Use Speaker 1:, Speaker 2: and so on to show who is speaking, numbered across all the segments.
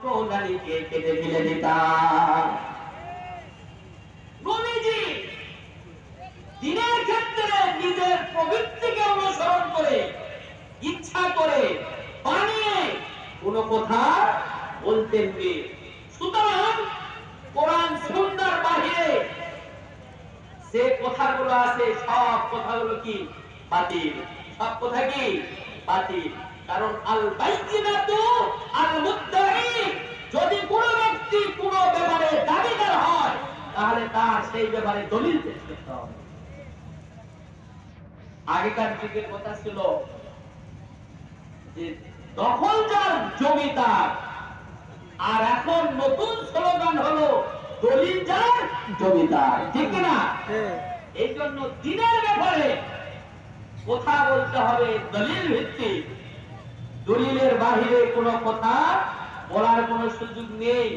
Speaker 1: প্রণালীকে কেটে ফেলে দিতাম। নবীজি দিনের ক্ষেত্রে নিজের প্রবৃত্তিকে অনুসরণ করে ইচ্ছা করে বানিয়ে কোন কথা বলতেন না। সুতরাং কোরআন সুন্নাহর বাহিরে যে কথাগুলো আছে সব কথাগুলো কি বাতিল, সব কথা কি বাতিল। কারণ আল বাইয়িনাতু আল মুদ্দাঈ, যদি কোন ব্যক্তি কোন ব্যাপারে দাবিদার হয় তাহলে তার সেই ব্যাপারে দলিল পেশ করতে হবে। আগেকার যুগের কথা ছিল যে দখলদার জমি তার, আর এখন নতুন স্লোগান হলো দলিল যার জমিদার, ঠিক না? এই জন্য দিনের ব্যাপারে কথা বলতে হবে দলিল ভিত্তিক, দলিলের বাহিরে কোনো কথা বলার কোনো সুযোগ নেই।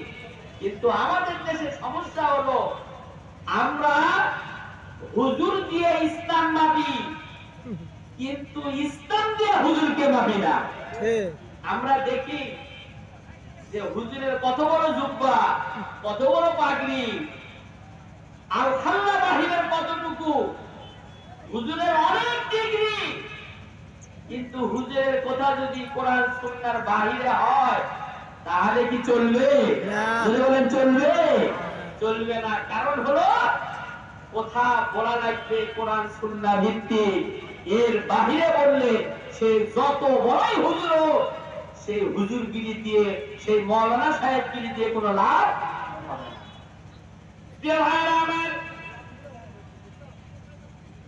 Speaker 1: কিন্তু আমাদের দেশে সমস্যা হলো আমরা হুজুর দিয়ে ইসলাম মাপি, কিন্তু ইসলাম দিয়ে হুজুরকে মাপি না। আমরা দেখি যে হুজুরের কত বড় জুব্বা, কত বড় পাগড়ি, আর খাল্লা বাহিরের কতটুকু, হুজুরের অনেক ডিগ্রি, কিন্তু হুজুরের কথা যদি কোরআন সুন্নাহর বাহিরে হয় তাহলে কি চলবে? বলেন চলবে? চলবে না। কারণ হলো কথা বলা লাগবে কোরআন সুন্নাহ ভিত্তিক, এর বাহিরে বললে সে যত বড়ই হুজুর হোক সেই হুজুরগিরি দিয়ে, সেই মৌলানা সাহেবগিরি দিয়ে কোনো লাভ হবে না। প্রিয় ভাইরা আমার,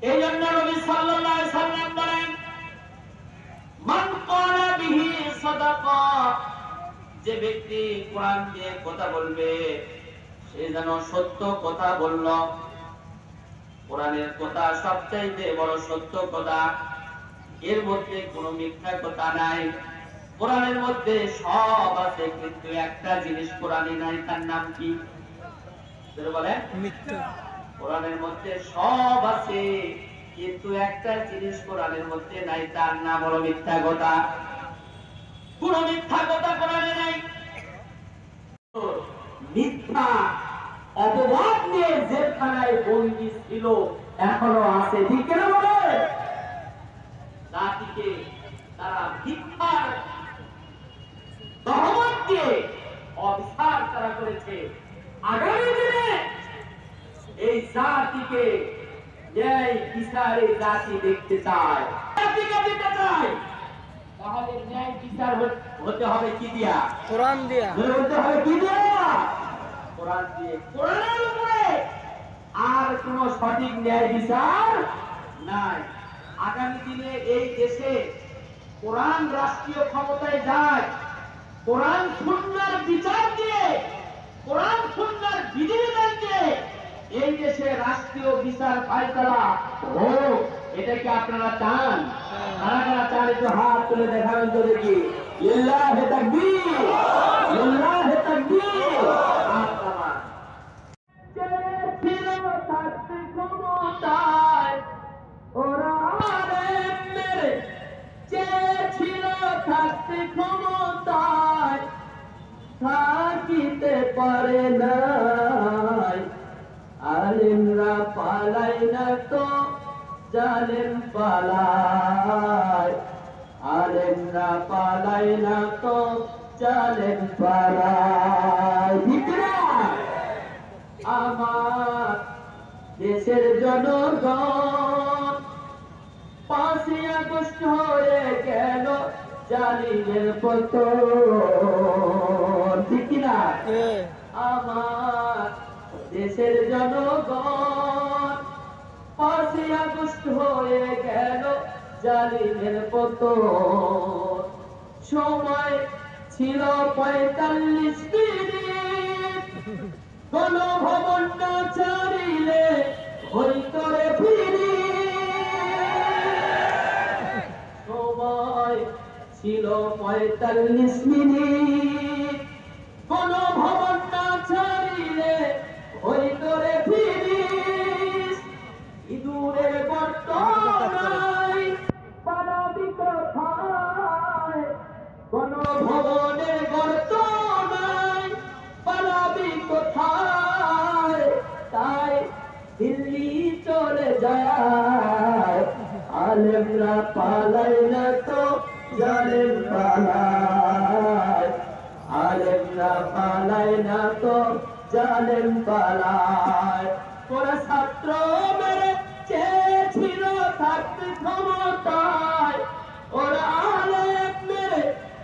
Speaker 1: এই জন্য নবী সাল্লাল্লাহু আলাইহি সাল্লাম বলেন মান ক্বালা বিহি সাদাকা, যে ব্যক্তি কোরআন দিয়ে কথা বলবে সে যেন সত্য কথা বলল। কোরআনের কথা সবচাইতে বড় সত্য কথা, এর মধ্যে কোনো মিথ্যা কথা নাই। কোরআনের মধ্যে সব আছে, কিন্তু একটা জিনিস কোরআনে নাই, তার নাম কি? বলেন মিথ্যা। কোরআনের মধ্যে সব আছে, কিন্তু একটা জিনিস কোরআনের মধ্যে নাই, তার নাম হলো মিথ্যা কথা। কোন মিথ্যা কথা কোরআনে নাই। মিথ্যা অপবাদ নিয়ে জেলখানায় বন্দী ছিল, এখনো আছে, ঠিক কিনা বলে? জাতিকে তারা মিথ্যার তহমত দিয়ে অবিচার তারা করেছে। আগামী দিনে এই জাতিকে ন্যায় বিচারে জাতি দেখতে চায়, জাতিকে দিতে চায়, তাহলে ন্যায় বিচার হতে হবে কি দিয়া? কোরআন দিয়া। হতে হবে কি দিয়া? কোরআন দিয়ে। কোরআনের উপরে আর কোন সঠিক ন্যায় বিচার নাই। আগামী দিনে এই দেশে কোরআন রাষ্ট্রীয় ক্ষমতায় যায়, কোরআন সুন্নাহর বিচার দিয়ে, কোরআন সুন্নাহর বিধিবিধান দিয়ে এই দেশে রাষ্ট্রীয় বিচার ফায়সালা হোক, এটা কি আপনারা চান? কারা কারা চান একটু হাত তুলে দেখাবেন তো দেখি। লিল্লাহি তাকবীর, লিল্লাহি তাকবীর। ছিল থাকতে ক্ষমতায় ওরা মেরে, চেয়েছিল থাকতে ক্ষমতায় থাকিতে পারে নাই, আলেমরা পালাই না তো জালেম পালায়, আলেমরা পালাই না তো জালেম পালায়। আমার দেশের জনগণ 5ই আগস্ট হয়ে গেল জালিমের পতন, ঠিক না? আমার দেশের জনগণ 5ই আগস্ট হয়ে গেল জালিমের পতন। সময় ছিল 45 মিনিট, গণভবন না ছাড়িলে হইতরে ফিরি। সময় ছিল 45 মিনিট, গণভবন না ছাড়িলে হইতরে ফিরি। ইঁদুরের গর্ত নাই, পালাবি কোথায়? গণভবনের গর্ত নাই, জালেম পালায়, আলেমরা পালায় না তো জালেম পালায়। ওরা ছাত্র মেরে চেয়েছিল থাকতে ক্ষমতায়, ওরা আলেম মেরে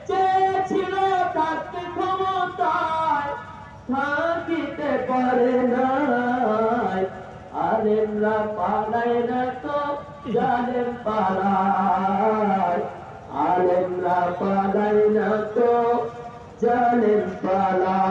Speaker 1: চেয়েছিল থাকতে ক্ষমতায়, থাকিতে পারে নাই। আলেমরা পালায় না তো জালেম পালায়, আলেমরা পালায় না তো জালেম পালায়।